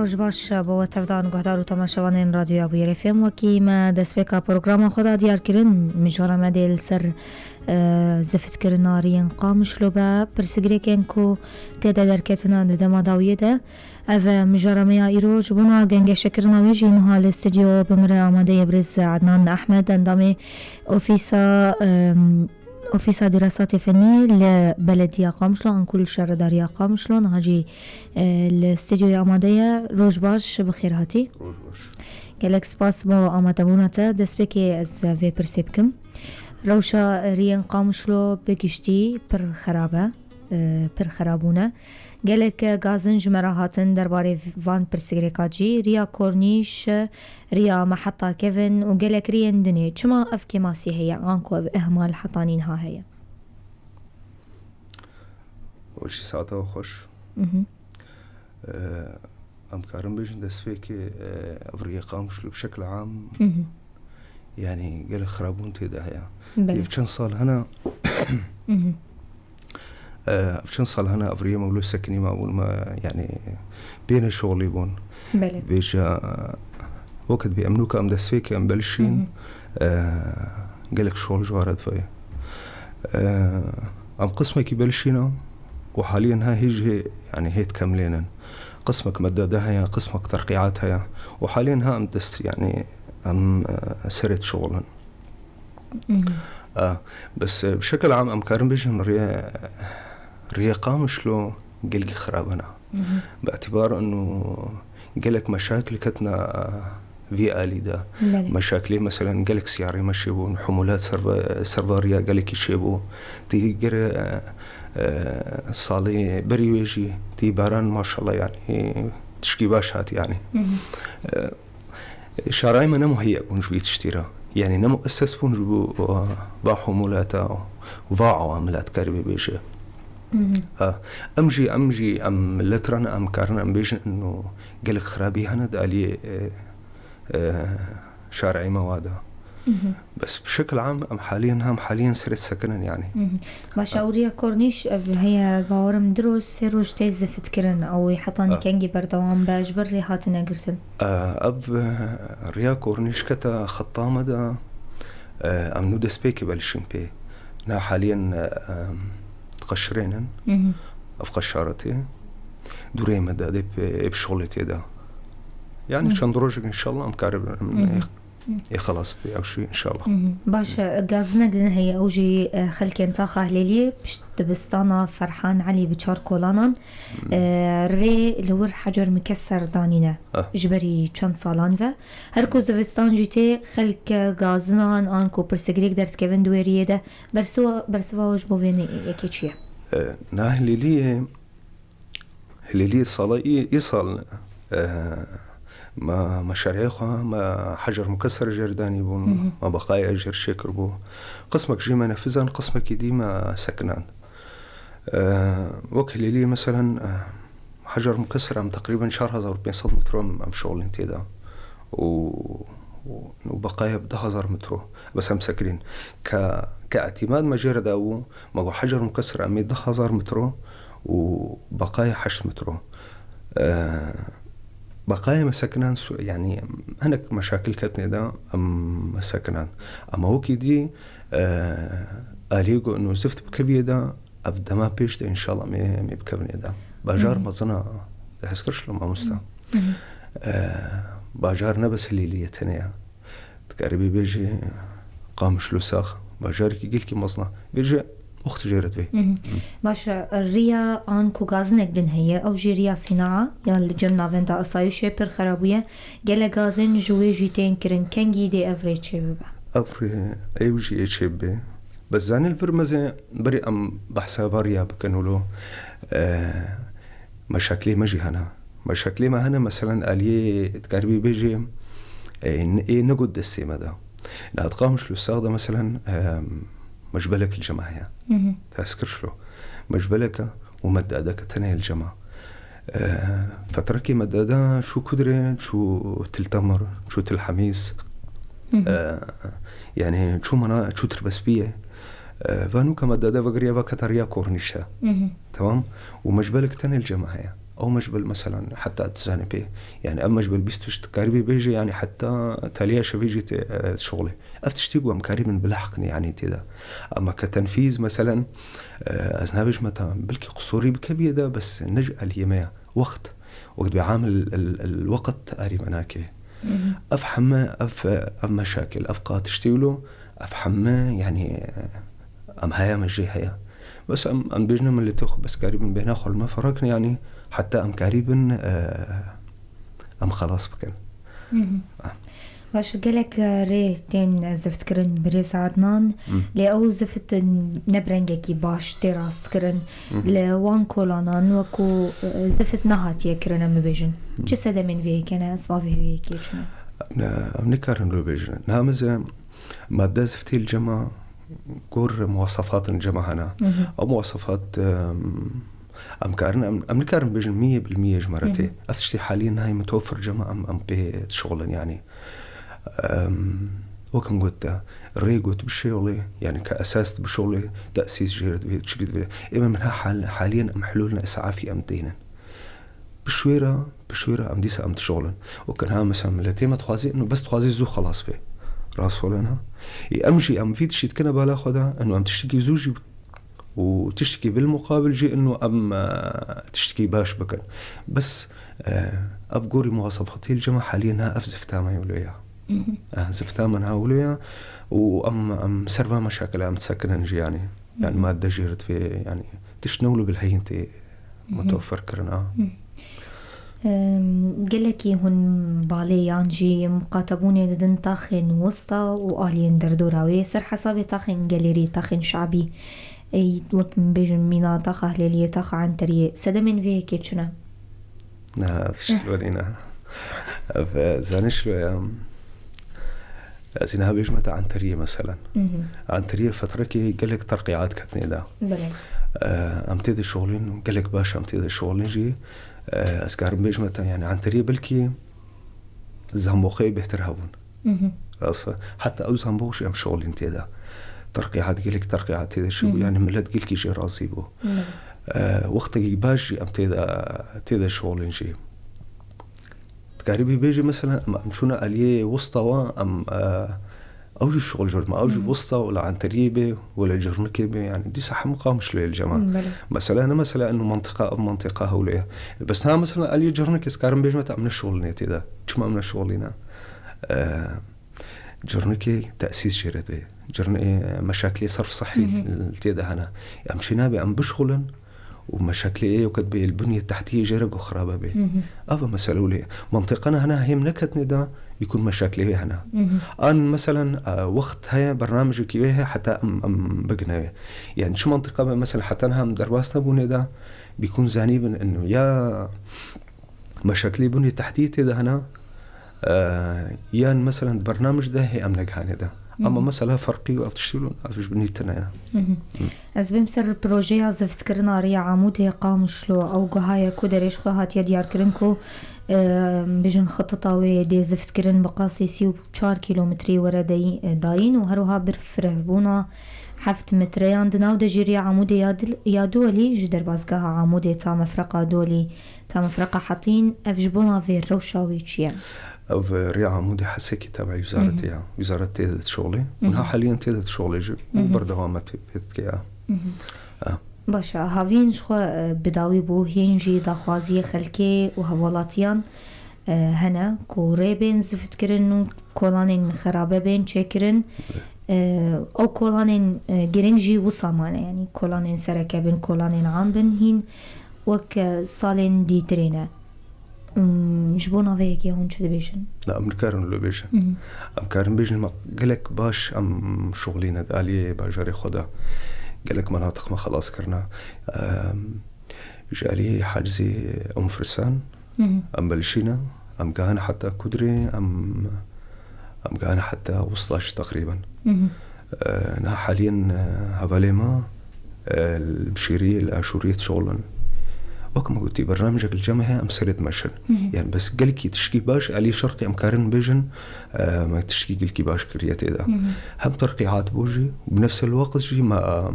روز باش با تفدان گهدار و تماشاوانین رادیو ابویر اف ام وکی ما دست به پروگرام خدا دیار کردن مجرد مدل سر زفت کرنارین قامش لبا پرسگریکن کو تعداد درکتنا دما داویه ده او مجرد میا ایروج بنا گنگ شکرنا ویجی نها الاستودیو بمره آماده یبرز عدنان احمد اندام اوفيسا دراسات فنية لبلدية قامشلو عن كل شهر دارية قامشلو نهاجي الاستديو آمادية روج باش بخير هاتي روج باش قالك سباس بو آمادبوناتا دست بكي از في برسيبكم روشا ريان قامشلو بگشتي پر خرابة پر خرابونة قالك غازن جمراهاتن درباري فان برسيغريكاجي ريا كورنيش ريا محطة كيفن وقالك ريان دنيا چما افكي ماسي هي عنكو اهمال حطانين ها هي وشي ساعتها وخش امكارن بيجن دسفيكي افريقيا قامشلو بشكل عام يعني قالك خرابون تيدا هيا كيف كان صال هنا فشان صال هنا أفريقيا مولو سكني ما أول ما يعني بين الشغل يبون بيجا وقت بيأمنوك أم دسفيك أم بلشين قالك شغل جوارد فيه أم قسمك يبلشينا وحاليا ها هيجي يعني هي تكملين قسمك مدادها يا قسمك ترقيعاتها وحاليا ها أم دس يعني أم سرت شغلا بس بشكل عام أم كارن بيجن ريا قامشلو قلقي خرابنا باعتبار أنه قلق مشاكل كتنا في آلي دا مشاكلي مثلا قلق سياري مشيبون حمولات سرفاريا قلق يشيبو تيجر صالي بريويجي تي باران ما شاء الله يعني تشكي باشات يعني شراي ما نمو هي بونجوي تشتيرا يعني نمو أساس بونجو باحمولاتا وفا عواملات كاربي بيجي أمجي أم لترنا أم كارنا أم بيجن إنه قلق خرابي هنا دالي شارعي موادا بس بشكل عام أم حاليا سرت سكنا يعني باشاوريا كورنيش هي باورم دروس روش تيز فكرن أو يحطاني كنجي بردوام باش بري هاتنا قرتن أب ريا كورنيش كتا خطامة دا أم نودس بيكي بالشين بي نا حاليا تقشرين أفقشارتي دوري مدى بشغلتي دا يعني كان دروجك إن شاء الله أمكارب خلاص أو شيء إن شاء الله باش غازنا قلنا هي أوجي خلكين طاقة هليلية بستانا فرحان علي بشار كولانان ري لور حجر مكسر دانينا جبري چند سالان و هركو زوستان جيتي خلك غازنا آنكو برسگريك درس كيفن دويريه ده برسوا وش بوين يكي چيه نا هليلية صالة يصال ما مشاريع خواه ما حجر مكسر جرداني بون ما بقايا أجر شكر بو قسمك جيما نفذان قسمك ديما سكنان وكل لي مثلا حجر مكسر أم تقريبا 4500 متر أم شغل انتي دا وبقايا ب 10,000 متر بس أم سكرين كاعتماد مجرى داو ما هو حجر مكسر أم 10,000 متر وبقايا 8 متر بقايا مسكنان يعني هناك مشاكل كتني دا أم مسكنان أما هو كدي أليقو إنه زفت بكبيه دا أبدا ما بيشت إن شاء الله مي بكبني دا باجار مظنا تحسكرش له ما مستا باجار نبس الليلية تانية تقريبي بيجي قامش لساخ باجار كي قلكي مظنا بيجي أخت جيرت بي باشا الريا آنكو غازنك دن هي أو جي ريا صناعة يال جمنا فندا أصايشة پر خرابية جل غازن جوي جيتين كرن كنجي دي أفري چه ببا أفري أيو جي چه بي بس زاني الفرمزة بري أم بحسابها ريا بكنولو مشاكلي ما جي هنا مشاكلي ما هنا مثلا آلية تقربي بيجي نقود دستي مدى نتقامش لساغ مثلا مجبلك الجماعية تذكرش له مجبلك ومدادك تنهي الجماعة فتركي مدادا شو كدري شو تلتمر شو تلحميس يعني شو تربس بيه فانو كمدادا وقريا وكتريا كورنيشة تمام ومجبلك تنهي الجماعية أو مجبل مثلا حتى أتزاني بيه يعني أما مجبل بيستوش تقاربي بيجي يعني حتى تاليا شفيجي شغلي أفتشتيقوا أمكاري من بلحقني يعني تدا أما كتنفيذ مثلا أزنابج متى بلكي قصوري بكبية ده بس نجأ اليمية وقت بعامل الوقت أري مناكي أفهم أف مشاكل أفقا تشتيلو أفهم يعني أم هيا مجي هيا بس أم بيجنا من اللي تأخذ بس قريبا بينا خل ما فرقنا يعني حتى أم قريبا أم خلاص بكن باش قالك ريتين زفت كرن بريس عدنان لأو زفت نبرنجكي باش تراس كرن لوان كولانان وكو زفت نهات يكرن أم بيجن چه سده من فيك أنا أسمع فيه كي شنو أم نكارن رو بيجن نامزة مادة زفتي الجماعة كور مواصفات الجماعة هنا أو مواصفات أم نكارن بيجن 100% جمرتي أفتشتي حاليا هاي متوفر جماعة أم بيت شغلا يعني وكم قلت ريقوت بشغلي يعني كأساس بشغلي تأسيس جيرت بيه تشريد بيه إما منها حاليا أم حلولنا إسعافي أم دينا بشويرة أم ديسا أم تشغلا وكان ها مثلا ملتي ما تخوازي إنه بس تخوازي زو خلاص بيه راس ولنا أمجي أم في تشيت كنا بالا خدا إنه أم تشتكي زوجي وتشتكي بالمقابل جي إنه أم تشتكي باش بكن بس أبقوري مواصفاتي الجماعة حاليا ها أفزفتها ما يقولوا إياها زفتها من هاوليا وأم سربا مشاكل أم تسكن نجي يعني ما دجيرت في يعني تشنولو بالهينتي متوفر كرنا قلكي هن بالي يانجي مقاتبوني ددن تاخن وسطا وآلين دردوراوي سر حسابي تاخن جاليري تاخن شعبي اي وقت بيجن مينا تاخ هليلية تاخ عن طريق سدمن فيه كيتشنا تشتغلينا فزانش زينها بيجمة عن طريق مثلا عن طريق فترة كي قالك ترقيعات كتني ده أمتدي شغلين قالك باش أمتدي شغلين جي أسكار بيجمة يعني عن طريق بلكي زنبوخي بيهترهبون حتى أو زنبوخش أم شغلين تيدا ترقيعات قالك ترقيعات تيدا شو يعني ملت قلكي جي راسي بو وقت باش أمتدي شغلين جي قريبي بيجي مثلا أم شونا أليه وسطة أم أوجه الشغل جرد ما أوجه وسطة ولا عن تريبة ولا جرنكبة يعني دي صح مقامش لي الجماعة مثلا أنا مثلا إنه منطقة هولية بس ها مثلا أليه جرنك إسكارم بيجي متى من الشغل نيتي ده شو ما من الشغلنا جرنكي تأسيس جرده جرنكي مشاكل صرف صحي التيدا هنا أمشينا بأم بشغلن ومشاكل ايه وكتب البنية التحتية جرق وخرابة به أفا مسألة لي منطقنا هنا هم نكتني ده بيكون مشاكل ايه هنا أن مثلا وقت هيا برنامج كيوه حتى أم بقنا يعني شو منطقة مثلا حتى نهم درباسنا بني ده بيكون زانيبا إنه يا مشاكل بنية التحتية ده هنا يا مثلا برنامج ده هي أم نجهاني ده أما مثلا فرقي وأفتشتلون أفش بنيتنا از بیم سر پروژه از فتکرنا ریا عموده قامشلو او گهایا کودرش خواهد یادیار کرن کو بجن خططاوی دی زفتکرن بقاسی 34 کیلومتری ورا داین و هروها برفره بونا 7 متریان دناو دجیری عموده یادولی جدر بازگاه عموده تا مفرقه دولی تا مفرقه حطین افجبونا في الروشاوي چیه أو ريا عمودي حسكي تبع وزارة تيدة شغلي ونها حاليا تيدة شغلي بردوامات بيتكيا باشا هاوين شخو بداوي بو هينجي داخوازي خلكي وهولاتيان هنا كوري بين زفت كرن كولانين خرابة بين چكرن أو كولانين جرينجي وصامانة يعني كولانين سركة بين كولانين عام بين هين وك صالين ديترينا جبونا فيك يا هون شو بيجن؟ لا أم كارن لو بيجن أم كارن بيجن ما قلك باش أم شغلينا دالي باجاري خدا قلك مناطق ما خلاص كرنا جالي حاجزي أم فرسان أم بلشينا أم كان حتى كدري أم كان حتى وسطاش تقريبا أنا حاليا هفاليما البشيرية الأشورية شغلا وكما قلتي برنامجك الجامعي أم سرد مشن يعني بس قلكي تشكي باش علي شرقي أم كارن بيجن ما تشكي قلكي باش كرياتي ده هم ترقيعات بوجي وبنفس الوقت جي ما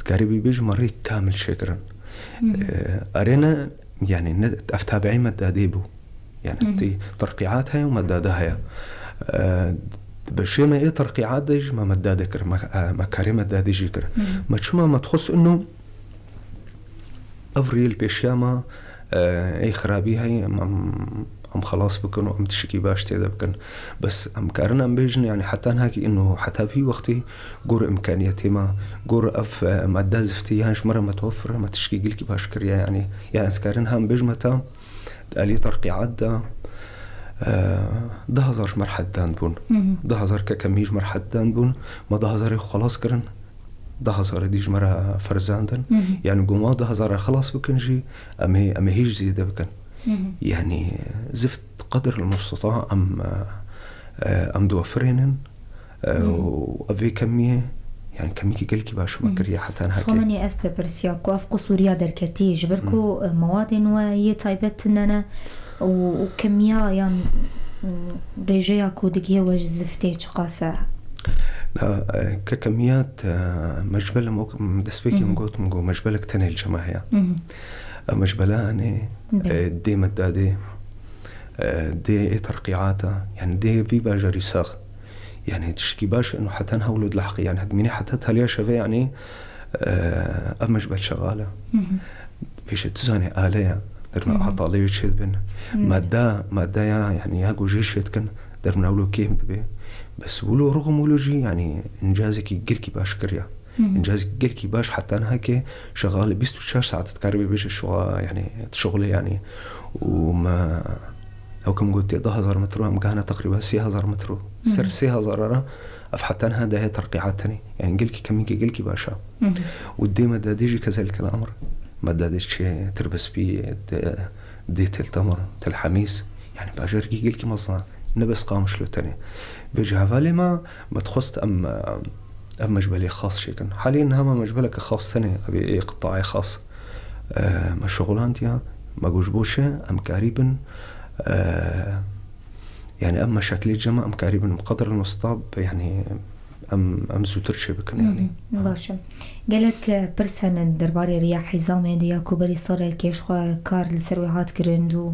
تقاربي بيجي مريك كامل شكرا أرينا يعني أفتابعي مدادي بو يعني تي ترقيعات هاي ومدادها هاي بشي ما إيه ترقيعات ديج ما مدادة كر مكاري مدادي جي كر ما تشوما ما تخص إنه أفريل بيشياما أي خرابي هاي أم خلاص بكن وأم تشكي باش تيدا بكن بس أم كارنا أم بيجن يعني حتى هاكي إنه حتى في وقتي قور إمكانياتي ما قور أف مادة زفتي هانش مرة ما توفر ما تشكي قلكي باش كريا يعني أسكارن هم بيجمتا آلية ترقيعات دا ده هزار مرحلة دان بون ده هزار ككميج مرحلة دان بون ما ده هزار خلاص كرن ده هزار ديج مرة فرزاندن يعني قوما ده هزار خلاص بكن جي أمي هيج زيادة بكن يعني زفت قدر المستطاع أم دوفرينن وأبي كمية يعني كمية قلكي باش ما كريا حتى هاكي فمني أف ببرسياكو أف قصوريا دركتي جبركو مواد وهي طيبت إننا وكمية يعني رجياكو دقيقة وج زفتي قاسة لا ككميات مجبلة دسبيكي مقو مجبلك تاني الجماعية مجبلاني دي مدادي دي ترقيعاتا يعني دي في باجري ساغ يعني تشكي باش انه حتى نهولد الحقي يعني هدميني حتى تهليا شفي يعني مجبل شغالة بيش تزاني آلية درنا عطالي وتشيد بين مادة يعني ياقو جيش يتكن درنا أولو كيم تبي بس ولو رغم ولوجي يعني إنجازك يقلكي باش كريا إنجازك يقلكي باش حتى أنا هكي شغال 24 ساعة تتكاربي بيش الشغل يعني تشغلي يعني وما أو كم قلت 10,000 متر أم كهنا تقريبا 6,000 متر سر 6,000 أنا أفحتى أنا هذا هي ترقيعات تاني يعني قلكي كميكي قلكي باشا ودي مداديجي كذلك الأمر مداديش شيء تربس بي دي تلتمر تلحميس يعني باجركي قلكي مصنع نبس قامش له تاني بيجي هفالي ما تخصت أم مجبلي خاص شيكن حاليا هما مجبلك خاص تاني أبي إيه قطاعي خاص ما شغلانتيا ما جوجبوشة أم قريبا يعني أم مشاكل الجماعة أم قريبا بقدر المستطاع يعني أم زوتر شبكن يعني باشا قالك برسن درباري رياح حزامي ديا كوبري صار الكيش كار لسرويهات كرندو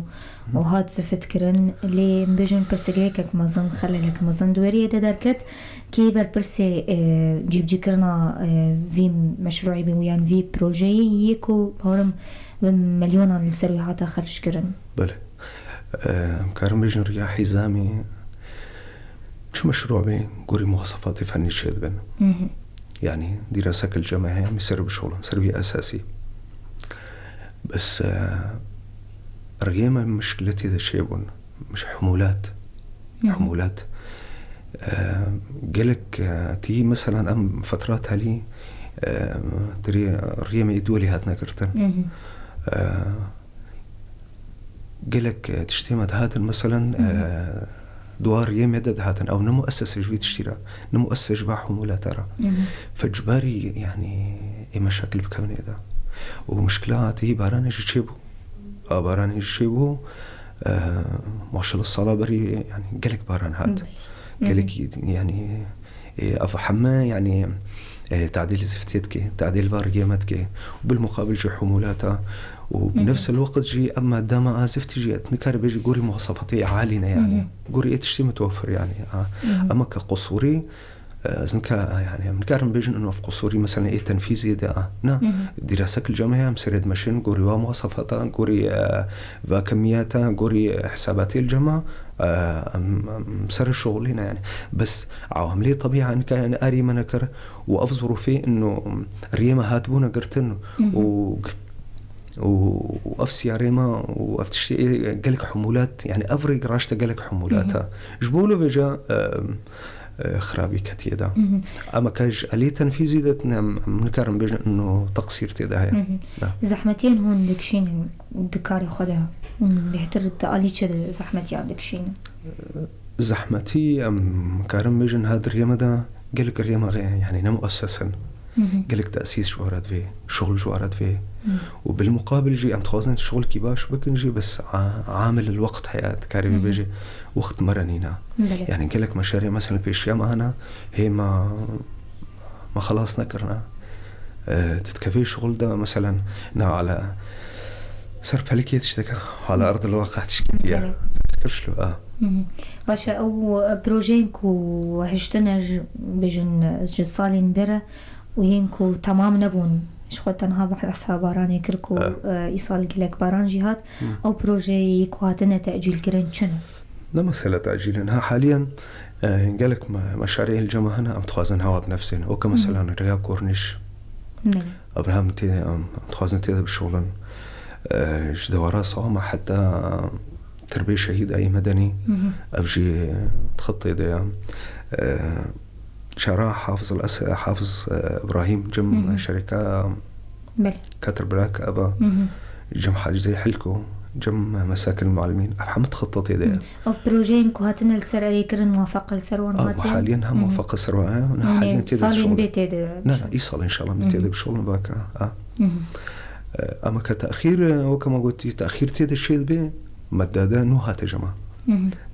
وهات زفت كرن اللي بيجن برسجيكك مازن خللك مازن دوريه دركت كي برسي جيب جيكرنا في مشروعي بويان في بروجي يكو بارم مليون لسرويهات خرج كرن بله كارم بيجن رياح حزامي شو مشروع بي قوري مواصفات فني شيد بين يعني دراسة الجامعية مسير بشغل سربي أساسي بس رغيمة مشكلتي ذا شيبون مش حمولات قلك تي مثلا أم فترات هالي تري رغيمة يدولي هاتنا كرتن قلك تشتيمة هاتن مثلا دوار يمدد هاتن أو نمؤسس جوي تشتري نمؤسس جبا حمولات ترى فجباري يعني إيه مشاكل بكوني ده ومشكلات هي باران يجي تشيبو باران يجي تشيبو ما شاء الله الصلاة بري يعني قالك باران هات قالك يعني أفحمة يعني تعديل زفتيتك تعديل فارجيمتك وبالمقابل جي حمولاتها وبنفس الوقت جي أما داما زفتي جي نكار بيجي قوري مواصفاتي عالية يعني قوري تشتي متوفر يعني أما كقصوري زنكا يعني منكارن بيجن إنه في قصوري مثلا إيه تنفيذي ده دراسة الجامعة مسرد ماشين قوري ومواصفاتها قوري وكمياتها قوري حساباتي الجامعة مسر الشغل هنا يعني بس عواملي طبيعة إن كان أنا أري منكر وأفزر فيه إنه ريما هاتبونا قرتن وأفسي ريما وأفتشتي قالك حمولات يعني أفرق راشته قالك حمولاتها جبولو بيجا خرابي كتيدا أما كاج ألي تنفيذي ذات منكرم بيجا إنه تقصير تيدا زحمتين هون دكشين دكاري خدها بيحتر التقاليد شد زحمتي عندكشين زحمتي كارم بيجن هذا الريما ده قالك الريما غير يعني نمؤسسا قالك تأسيس جوارات فيه شغل جوارات فيه وبالمقابل جي تخوزن الشغل كيباش بكنجي بس عامل الوقت حياة كاربي بيجي وقت مرنينا يعني قالك مشاريع مثلا بيشيا معنا هي ما خلاص نكرنا تتكفي شغل ده مثلا نا على سر بالكيت تشتكى على أرض الواقع تشكيتيا تذكرش له باشا أو بروجينكو هشتنا بجن صالين برا وينكو تمام نبون شخو تنها بحثها باراني كركو إيصال لك باران جهات أو بروجي يكواتنا تأجيل كرن شنو؟ لا مسألة تأجيل إنها حاليا قالك مشاريع الجامعة هنا أمتخوازن هوا بنفسنا وكمثلا ريا كورنيش أبراهام تي أمتخوازن تي بالشغلن جدوارا صوامة حتى تربية شهيد أي مدني أبجي تخطي ديا شارع حافظ إبراهيم جم شركة كاتر بلاك أبا جم حاج زي حلكو جم مساكن المعلمين أفهم تخطط يديا أو بروجينكو هاتنا السر كرن موافقة السروان هاتين حاليا هم موافقة السروان حاليا تيدا صالين بيتي لا يصل إن شاء الله بتيدا بشغل باكرة أما كتأخير وكما قلت تأخير تيدا الشيء بي مدادا نوها جماعة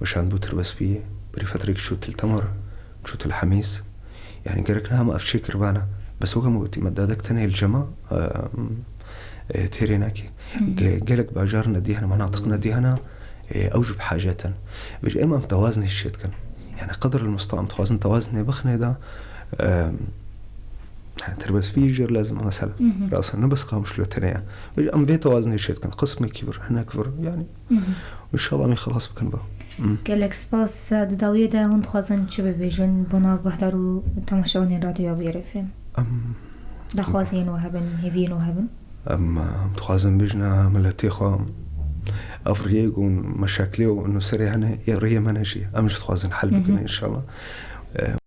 مشان بوتر بس بيه بري فترة شوت التمر شوت الحميس يعني قرقناها ما أفشي كربانا بس هو كما قلت مدادك تنهي الجماعة تيريناكي قالك باجارنا ديهنا مناطقنا ديهنا أوجب حاجة بيجي إما متوازن الشيء كان يعني قدر المستطاع متوازن توازن بخنا ده تربس بيجر لازم مثلا رأسا نبس قامش له تنيا بيجي أم بيت توازن الشيء كان قسمي كبر هنا كبر يعني وإن شاء الله خلاص بكن بقى قالك سباس داوية ده هون خوازن شبه بيجن بنا بحضروا تماشوني راديو بيرفين ده خوازين وهبن هيفين وهبن متخازن بيجنا ملتي خام أفريق ومشاكلي وإنه سري هنا يريه مناجي أمش تخازن حل بكنا إن شاء الله